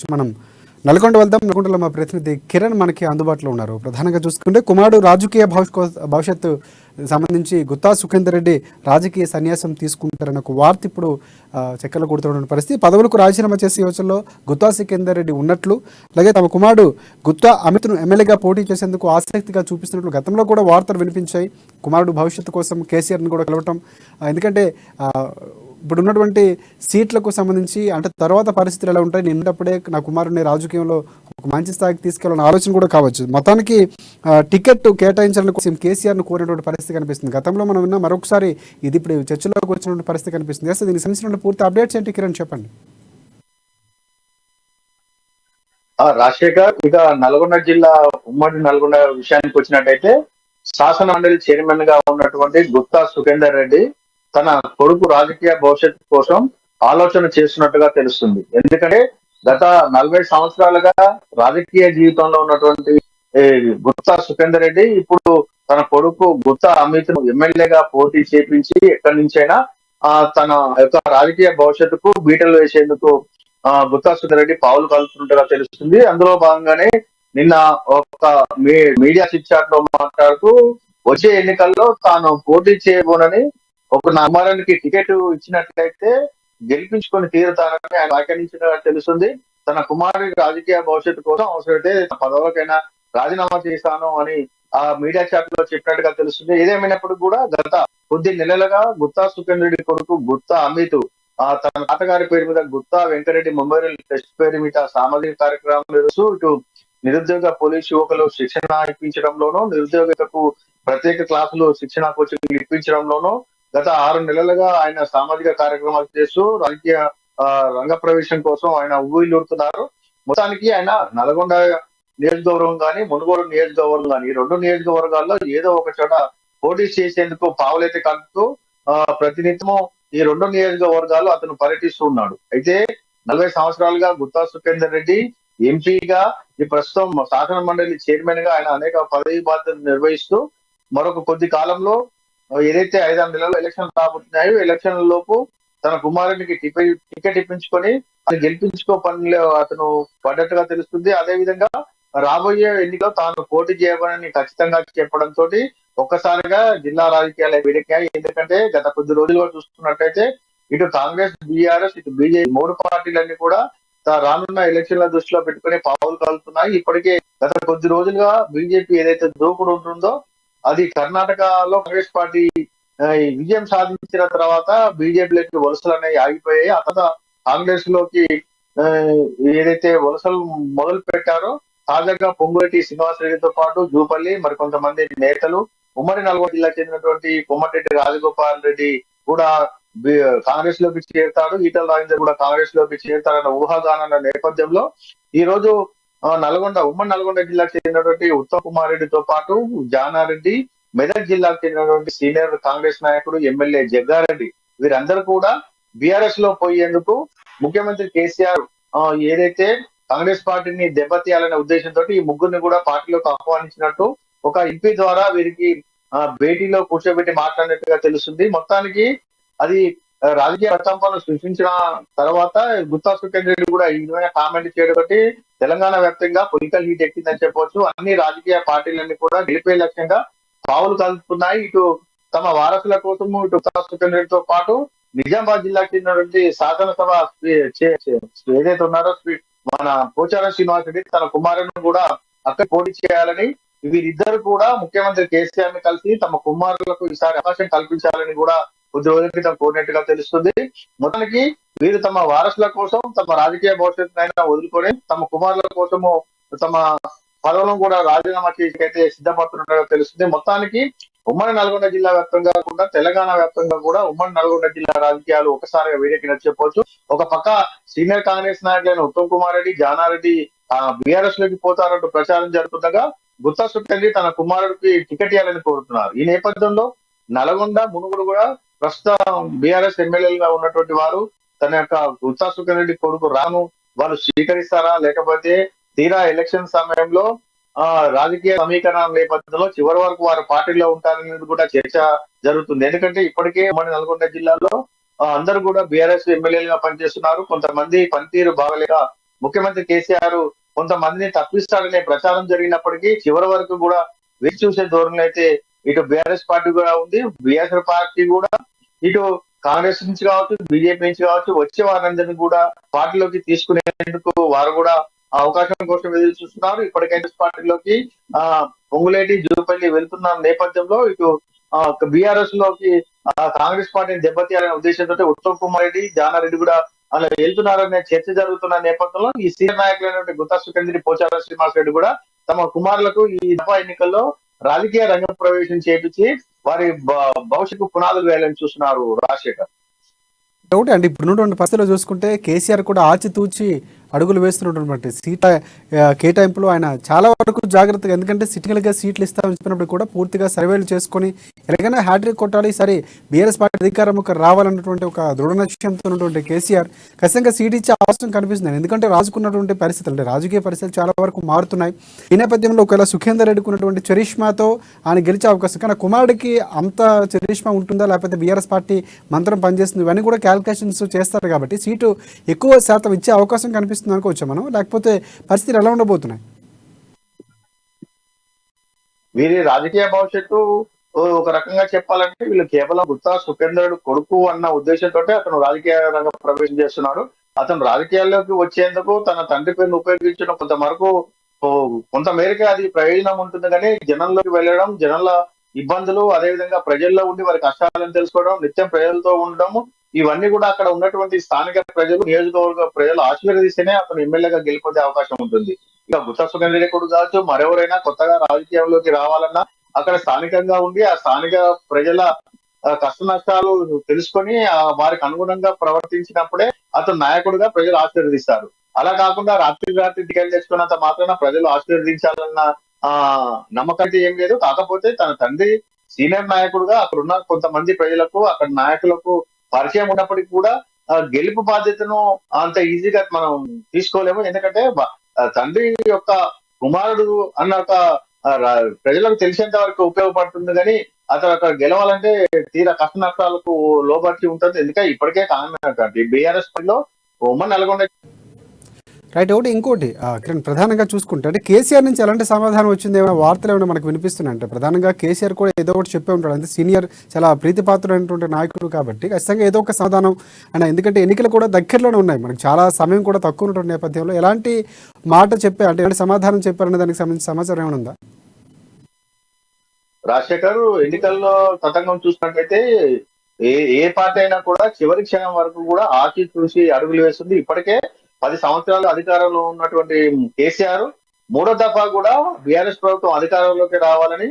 మనం నల్గొండ వెళ్దాం. నల్గొండలో మా ప్రతినిధి కిరణ్ మనకి అందుబాటులో ఉన్నారు. ప్రధానంగా చూసుకుంటే కుమారుడు రాజకీయ భవిష్యత్తు సంబంధించి గుత్తా సుఖేందర్ రెడ్డి రాజకీయ సన్యాసం తీసుకుంటారన్న ఒక వార్త ఇప్పుడు చక్కర్లు కొడుతున్న పరిస్థితి. పదవులకు రాజీనామా చేసే యోచనలో గుత్తా సుఖేందర్ రెడ్డి ఉన్నట్లు, అలాగే తమ కుమారుడు గుత్తా అమిత్ను ఎమ్మెల్యేగా పోటీ చేసేందుకు ఆసక్తిగా చూపిస్తున్నట్లు గతంలో కూడా వార్తలు వినిపించాయి. కుమారుడు భవిష్యత్తు కోసం కేసీఆర్ని కూడా కలవటం, ఎందుకంటే ఇప్పుడు ఉన్నటువంటి సీట్లకు సంబంధించి అంటే తర్వాత పరిస్థితులు ఎలా ఉంటాయి, నిన్నప్పుడే నా కుమారుడిని రాజకీయంలో ఒక మంచి స్థాయికి తీసుకెళ్లాలన్న ఆలోచన కూడా కావచ్చు. మొత్తానికి టికెట్ కేటాయించాలని కోసం కేసీఆర్ను కోరినటువంటి పరిస్థితి కనిపిస్తుంది. గతంలో మనం విన్న మరొకసారి ఇది ఇప్పుడు చర్చలోకి వచ్చినటువంటి పరిస్థితి కనిపిస్తుంది. అసలు దీనికి సంబంధించిన పూర్తి అప్డేట్స్ ఏంటి కిరణ్ చెప్పండి. రాజశేఖర్, ఇక నల్గొండ జిల్లా ఉమ్మడి నల్గొండ విషయానికి వచ్చినట్టయితే శాసన మండలి చైర్మన్ గా ఉన్నటువంటి గుత్తా సుఖేందర్ రెడ్డి తన కొడుకు రాజకీయ భవిష్యత్తు కోసం ఆలోచన చేస్తున్నట్టుగా తెలుస్తుంది. ఎందుకంటే గత 40 సంవత్సరాలుగా రాజకీయ జీవితంలో ఉన్నటువంటి గుత్తా సుఖేందర్ రెడ్డి ఇప్పుడు తన కొడుకు గుత్తా అమిత్ ను ఎమ్మెల్యేగా పోటీ చేపించి ఎక్కడి నుంచైనా తన యొక్క రాజకీయ భవిష్యత్తుకు బీటలు వేసేందుకు గుత్తా సుఖేందర్ రెడ్డి పావులు కలుపుతున్నట్టుగా తెలుస్తుంది. అందులో భాగంగానే నిన్న ఒక మీడియా చిట్ చాట్ లో మాట్లాడుతూ వచ్చే ఎన్నికల్లో తాను పోటీ చేయబోనని, ఒక నమ్మరానికి టికెట్ ఇచ్చినట్లయితే గెలిపించుకొని తీరుతానని ఆయన వ్యాఖ్యానించినట్టు తెలుస్తుంది. తన కుమారుడి రాజకీయ భవిష్యత్తు కోసం అవసరమైతే పదవులకైనా రాజీనామా చేశాను అని ఆ మీడియా చాట్ లో చెప్పినట్టుగా తెలుస్తుంది. ఏదేమైనప్పుడు కూడా గత కొద్ది నెలలుగా గుత్తా సుఖేందర్ రెడ్డి కొడుకు గుత్తా అమిత్ తన తాతగారి పేరు మీద గుత్తా వెంకరెడ్డి మెమోరియల్ ట్రస్ట్ పేరు మీద సామాజిక కార్యక్రమాలు నిర్వహిస్తూ ఇటు నిరుద్యోగ పోలీసు యువకులు శిక్షణ ఇప్పించడంలోనూ, నిరుద్యోగులకు ప్రత్యేక క్లాసులు శిక్షణ కోచింగ్ ఇప్పించడంలోనూ గత 6 నెలలుగా ఆయన సామాజిక కార్యక్రమాలు చేస్తూ రాజకీయ రంగ ప్రవేశం కోసం ఆయన ఊహిల్లుతున్నారు. మొత్తానికి ఆయన నల్గొండ నియోజకవర్గం కానీ, మునుగోడు నియోజకవర్గం కానీ, ఈ 2 నియోజకవర్గాల్లో ఏదో ఒక చోట పోటీ చేసేందుకు పావులైతే కలుపుతూ ప్రతినిత్యము ఈ 2 నియోజకవర్గాలు అతను పర్యటిస్తూ ఉన్నాడు. అయితే 40 సంవత్సరాలుగా గుత్తా సుఖేందర్ రెడ్డి ఎంపీగా, ఈ ప్రస్తుతం శాసన మండలి చైర్మన్ గా ఆయన అనేక పదవి బాధ్యతలు నిర్వహిస్తూ మరొక కొద్ది కాలంలో ఏదైతే 5-6 నెలల్లో ఎలక్షన్ రాబోతున్నాయో ఎలక్షన్ లోపు తన కుమారునికి టికెట్ ఇప్పించుకొని అది గెలిపించుకో పనిలో అతను పడ్డట్టుగా తెలుస్తుంది. అదే విధంగా రాబోయే ఎన్నికలో తాను పోటీ చేయబోనని ఖచ్చితంగా చెప్పడంతో ఒక్కసారిగా జిల్లా రాజకీయాలు వేడెక్కాయి. ఎందుకంటే గత కొద్ది రోజులుగా చూస్తున్నట్టయితే ఇటు కాంగ్రెస్, బీఆర్ఎస్, ఇటు బీజేపీ 3 పార్టీలన్నీ కూడా రానున్న ఎలక్షన్ల దృష్టిలో పెట్టుకుని పావులు కలుపుతున్నాయి. ఇప్పటికే గత కొద్ది రోజులుగా బీజేపీ ఏదైతే దూకుడు ఉంటుందో అది కర్ణాటకలో కాంగ్రెస్ పార్టీ విజయం సాధించిన తర్వాత బీజేపీలోకి వలసలు అనేవి ఆగిపోయాయి. ఆ తర్వాత కాంగ్రెస్ లోకి ఏదైతే వలసలు మొదలు పెట్టారో తాజాగా పొంగులేటి శ్రీనివాసరెడ్డితో పాటు జూపల్లి మరికొంతమంది నేతలు, ఉమ్మడి నల్గొండ జిల్లాకు చెందినటువంటి కొమ్మటిరెడ్డి రాజగోపాల్ రెడ్డి కూడా కాంగ్రెస్ లోకి చేరుతాడు, ఈటల రాజేందర్ కూడా కాంగ్రెస్ లోకి చేరుతారన్న ఊహాగానాల నేపథ్యంలో ఈ రోజు ఉమ్మడి నల్గొండ జిల్లాకు చెందినటువంటి ఉత్తమ్ కుమార్ రెడ్డితో పాటు జానారెడ్డి, మెదక్ జిల్లాకు చెందినటువంటి సీనియర్ కాంగ్రెస్ నాయకుడు ఎమ్మెల్యే జగ్గారెడ్డి వీరందరూ కూడా బీఆర్ఎస్ లో పోయేందుకు ముఖ్యమంత్రి కేసీఆర్ ఏదైతే కాంగ్రెస్ పార్టీని దెబ్బతీయాలనే ఉద్దేశంతో ఈ ముగ్గురిని కూడా పార్టీలోకి ఆహ్వానించినట్టు ఒక ఎంపీ ద్వారా వీరికి భేటీలో కూర్చోబెట్టి మాట్లాడినట్టుగా తెలుస్తుంది. మొత్తానికి అది రాజకీయ ప్రకంపనలు సృష్టించిన తర్వాత గుత్తా సుఖేందర్ రెడ్డి కూడా ఈ విధమైన కామెంట్ చేయడం బట్టి తెలంగాణ వ్యాప్తంగా పొలిటికల్ హీట్ ఎక్కిందని చెప్పవచ్చు. అన్ని రాజకీయ పార్టీలన్నీ కూడా గెలిపే లక్ష్యంగా పావులు కలుపుతున్నాయి. ఇటు తమ వారసుల కోసము ఇటు గుత్తా సుఖేందర్ రెడ్డితో పాటు నిజామాబాద్ జిల్లాకు చెందినటువంటి శాసనసభ ఏదైతే ఉన్నారో మన పోచారం శ్రీనివాస్ రెడ్డి తన కుమారులను కూడా అక్కడ పోటీ చేయాలని వీరిద్దరు కూడా ముఖ్యమంత్రి కేసీఆర్ ని కలిసి తమ కుమారులకు ఈసారి అవకాశం కల్పించాలని కూడా కొద్ది రోజుల క్రితం కోరినట్టుగా తెలుస్తుంది. మొత్తానికి వీరు తమ వారసుల కోసం తమ రాజకీయ భవిష్యత్తునైనా వదులుకొని తమ కుమారుల కోసము తమ పదవులను కూడా రాజీనామా చేసి సిద్ధపడుతున్నట్టుగా తెలుస్తుంది. మొత్తానికి ఉమ్మడి నల్గొండ జిల్లా వ్యాప్తంగా కూడా తెలంగాణ వ్యాప్తంగా కూడా ఉమ్మడి నల్గొండ జిల్లా రాజకీయాలు ఒకసారిగా వేడెక్కినట్టు చెప్పవచ్చు. ఒక పక్క సీనియర్ కాంగ్రెస్ నాయకులైన ఉత్తమ్ కుమార్ రెడ్డి, జానారెడ్డి బీఆర్ఎస్ లోకి పోతారంటూ ప్రచారం జరుగుతుండగా గుత్తా సుఖేందర్ తన కుమారుడికి టికెట్ ఇవ్వాలని కోరుతున్నారు. ఈ నేపథ్యంలో నల్గొండ, మునుగోడు కూడా ప్రస్తుతం బీఆర్ఎస్ ఎమ్మెల్యేలుగా ఉన్నటువంటి వారు తన యొక్క గుత్తా సుఖేందర్ రెడ్డి కొడుకు రాను వాళ్ళు స్వీకరిస్తారా, లేకపోతే తీరా ఎలక్షన్ సమయంలో రాజకీయ సమీకరణ నేపథ్యంలో చివరి వరకు వారు పార్టీలో ఉంటారనేది కూడా చర్చ జరుగుతుంది. ఎందుకంటే ఇప్పటికే ఉమ్మడి నల్గొండ జిల్లాలో అందరూ కూడా బీఆర్ఎస్ ఎమ్మెల్యేలుగా పనిచేస్తున్నారు. కొంతమంది పనితీరు బాగలేక ముఖ్యమంత్రి కేసీఆర్ కొంతమందిని తప్పిస్తాడనే ప్రచారం జరిగినప్పటికీ చివరి వరకు కూడా వేచి చూసే ధోరణి అయితే ఇటు బీఆర్ఎస్ పార్టీ కూడా ఉంది. బీఆర్ఎస్ పార్టీ కూడా ఇటు కాంగ్రెస్ నుంచి కావచ్చు, బీజేపీ నుంచి కావచ్చు వచ్చే వారందరినీ కూడా పార్టీలోకి తీసుకునేందుకు వారు కూడా ఆ అవకాశం కోసం ఎదురు చూస్తున్నారు. ఇప్పటికైతే పార్టీలోకి ఆ పొంగులేటి జూపల్లి వెళ్తున్న నేపథ్యంలో ఇటు బీఆర్ఎస్ లోకి కాంగ్రెస్ పార్టీని దెబ్బతీయాలనే ఉద్దేశంతో ఉత్తమ్ కుమార్ రెడ్డి, జానారెడ్డి కూడా అలా వెళ్తున్నారనే చర్చ జరుగుతున్న నేపథ్యంలో ఈ సీనియర్ నాయకులైనటువంటి గుత్తా సుఖేంద్ర, పోచారం శ్రీనివాస్ రెడ్డి కూడా తమ కుమారులకు ఈ దఫా ఎన్నికల్లో రాజకీయ రంగ ప్రవేశం చేపించి వారి భవిష్యత్తు పునాదులు వేయాలని చూస్తున్నారు రాజశేఖర్. ఒకటి అండి, ఇప్పుడున్నటువంటి పరిస్థితుల్లో చూసుకుంటే కేసీఆర్ కూడా ఆచితూచి అడుగులు వేస్తున్నటువంటి సీట్ల కేటాయింపులో ఆయన చాలా వరకు జాగ్రత్తగా, ఎందుకంటే సిట్టింగ్లుగా సీట్లు ఇస్తామని చెప్పినప్పుడు కూడా పూర్తిగా సర్వేలు చేసుకొని ఎలాగైనా హ్యాట్రిక్ కొట్టాలి, సరే బీఆర్ఎస్ పార్టీ అధికారంలోకి రావాలన్నటువంటి ఒక దృఢ నిశ్చయంతో ఉన్నటువంటి కేసీఆర్ ఖచ్చితంగా సీట్ ఇచ్చే అవసరం కనిపిస్తుంది. ఎందుకంటే రాజుకున్నటువంటి పరిస్థితులు, అంటే రాజకీయ పరిస్థితులు చాలా వరకు మారుతున్నాయి. ఈ నేపథ్యంలో ఒకవేళ సుఖేందర్ రెడ్డికి ఉన్నటువంటి చరిష్మాతో ఆయన గెలిచే అవకాశం, కానీ కుమారుడికి అంత చరిష్మా ఉంటుందా లేకపోతే బీఆర్ఎస్ పార్టీ మంత్రం పనిచేస్తుంది, ఇవన్నీ కూడా క్యాల్కులేషన్స్ చేస్తారు కాబట్టి సీటు ఎక్కువ శాతం ఇచ్చే అవకాశం కనిపిస్తుంది అనుకోవచ్చా మనం, లేకపోతే పరిస్థితులు ఎలా ఉండబోతున్నాయి? వీరి రాజకీయ భవిష్యత్తు ఒక రకంగా చెప్పాలంటే వీళ్ళు కేవలం గుత్తా సుఖేంద్రుడు కొడుకు అన్న ఉద్దేశంతో అతను రాజకీయ రంగ ప్రవేశం చేస్తున్నాడు. అతను రాజకీయాల్లోకి వచ్చేందుకు తన తండ్రి పేరును ఉపయోగించడం కొంత మేరకు అది ప్రయోజనం ఉంటుంది, కానీ జనంలోకి వెళ్ళడం, జనంల ఇబ్బందులు, అదేవిధంగా ప్రజల్లో ఉండి వారి కష్టాలను తెలుసుకోవడం, నిత్యం ప్రజలతో ఉండడం, ఇవన్నీ కూడా అక్కడ ఉన్నటువంటి స్థానిక ప్రజలు, నియోజకవర్గ ప్రజలు ఆశీర్వదిస్తేనే అతను ఎమ్మెల్యేగా గెలుపొందే అవకాశం ఉంటుంది. ఇక గుత్తా సుఖేంద్ర రెడ్డి కొడుకు కావచ్చు, మరెవరైనా కొత్తగా రాజకీయంలోకి రావాలన్నా అక్కడ స్థానికంగా ఉండి ఆ స్థానిక ప్రజల కష్ట నష్టాలు తెలుసుకొని వారికి అనుగుణంగా ప్రవర్తించినప్పుడే అతను నాయకుడిగా ప్రజలు ఆశీర్వదిస్తారు. అలా కాకుండా రాత్రి టికెట్ తెచ్చుకున్నంత మాత్రాన ప్రజలు ఆశీర్వదించాలన్న నమ్మకం ఏం లేదు. కాకపోతే తన తండ్రి సీనియర్ నాయకుడుగా అక్కడ ఉన్న కొంతమంది ప్రజలకు, అక్కడ నాయకులకు పరిచయం ఉన్నప్పటికీ కూడా గెలుపు బాధ్యతను అంత ఈజీగా మనం తీసుకోలేము. ఎందుకంటే తండ్రి యొక్క కుమారుడు అన్న ఒక ప్రజలకు తెలిసేంత వరకు ఉపయోగపడుతుంది, కానీ అతను అక్కడ గెలవాలంటే తీరా కష్ట నష్టాలకు లోబడి ఉంటుంది. ఎందుకంటే ఇప్పటికే కాంగ్రెస్ బీఆర్ఎస్ లో ఉమ్మడి నల్గొండ రైట్. ఒకటి ఇంకోటి కిరణ్, ప్రధానంగా చూసుకుంటే అంటే కేసీఆర్ నుంచి ఎలాంటి సమాధానం వచ్చింది, ఏమైనా వార్తలు ఏమైనా మనకు వినిపిస్తున్నాయంటే ప్రధానంగా కేసీఆర్ కూడా ఏదో ఒకటి చెప్పే ఉంటాడు, అంటే సీనియర్ చాలా ప్రీతిపాత్రుడైనటువంటి నాయకుడు కాబట్టి ఖచ్చితంగా ఏదో ఒక సమాధానం ఆయన, ఎందుకంటే ఎన్నికలు కూడా దగ్గరలోనే ఉన్నాయి, మనకు చాలా సమయం కూడా తక్కువ ఉన్నటువంటి నేపథ్యంలో ఎలాంటి మాట చెప్పే, అంటే ఎలాంటి సమాధానం చెప్పారనే దానికి సంబంధించిన సమాచారం ఏమైనా ఉందా? రాజశేఖర్, ఎన్నికల్లో తతంగం చూసినట్లయితే ఏ పార్టీ అయినా కూడా చివరి క్షణం వరకు కూడా ఆచి చూసి అడుగులు వేస్తుంది. ఇప్పటికే 10 సంవత్సరాలు అధికారంలో ఉన్నటువంటి కేసీఆర్ మూడో దఫా కూడా బీఆర్ఎస్ ప్రభుత్వం అధికారంలోకి రావాలని,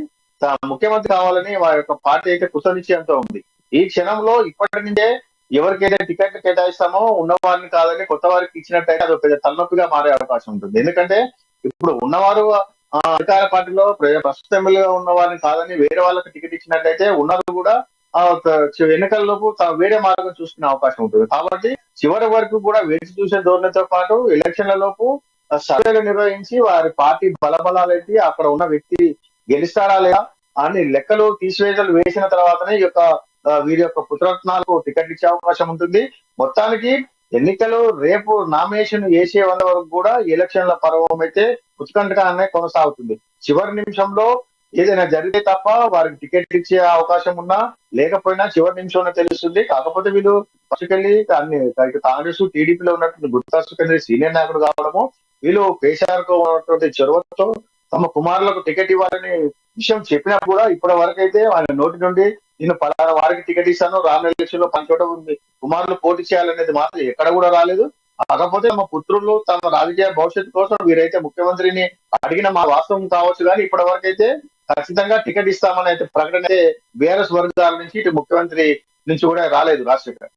ముఖ్యమంత్రి కావాలని వారి యొక్క పార్టీ అయితే కృతనిశ్చయంతో ఉంది. ఈ క్షణంలో ఇప్పటి నుండే ఎవరికైతే టికెట్ కేటాయిస్తామో ఉన్నవారిని కాదని కొత్త వారికి ఇచ్చినట్టయితే అది పెద్ద తలనొప్పిగా మారే అవకాశం ఉంటుంది. ఎందుకంటే ఇప్పుడు ఉన్నవారు అధికార పార్టీలో ప్రస్తుత ఎమ్మెల్యేగా ఉన్న వారిని కాదని వేరే వాళ్ళకి టికెట్ ఇచ్చినట్టయితే ఉన్నది కూడా ఎన్నికల్లోపు వేరే మార్గం చూసుకునే అవకాశం ఉంటుంది. కాబట్టి చివరి వరకు కూడా వేచి చూసే ధోరణితో పాటు ఎలక్షన్ల లోపు సర్వేలు నిర్వహించి వారి పార్టీ బలబలాలైతే అక్కడ ఉన్న వ్యక్తి గెలుస్తాడా లేదా అని లెక్కలు తీసివేతలు వేసిన తర్వాతనే ఈ యొక్క వీరి యొక్క పుత్రరత్నాలకు టికెట్ ఇచ్చే అవకాశం ఉంటుంది. మొత్తానికి ఎన్నికలు రేపు నామినేషన్ వేసే వరకు కూడా ఎలక్షన్ల పర్వం అయితే ఉత్కంఠగానే కొనసాగుతుంది. చివరి నిమిషంలో ఏదైనా జరిగితే తప్ప వారికి టికెట్ ఇచ్చే అవకాశం ఉన్నా లేకపోయినా చివరి నిమిషంలో తెలుస్తుంది. కాకపోతే వీళ్ళు పట్టుకెళ్ళి అన్ని కాంగ్రెస్, టీడీపీలో ఉన్నటువంటి గుత్తా సుఖేంద్ర సీనియర్ నాయకుడు కావడము, వీళ్ళు కేసీఆర్ కు ఉన్నటువంటి చొరవతో తమ కుమారులకు టికెట్ ఇవ్వాలనే విషయం చెప్పినా కూడా ఇప్పటి వరకు అయితే ఆయన నోటి నుండి నేను పలానా వారికి టికెట్ ఇస్తాను, రానున్న ఎలక్షన్ లో పంచోట కుమారులు పోటీ చేయాలనేది మాత్రం ఎక్కడ కూడా రాలేదు. కాకపోతే తమ పుత్రులు తమ రాజకీయ భవిష్యత్తు కోసం వీరైతే ముఖ్యమంత్రిని అడిగిన మా వాస్తవం కావచ్చు, కానీ ఇప్పటి వరకు అయితే ఖచ్చితంగా టికెట్ ఇస్తామని అయితే ప్రకటన బీఆర్ఎస్ వర్గాల నుంచి ఇటు ముఖ్యమంత్రి నుంచి కూడా రాలేదు రాజశేఖర్.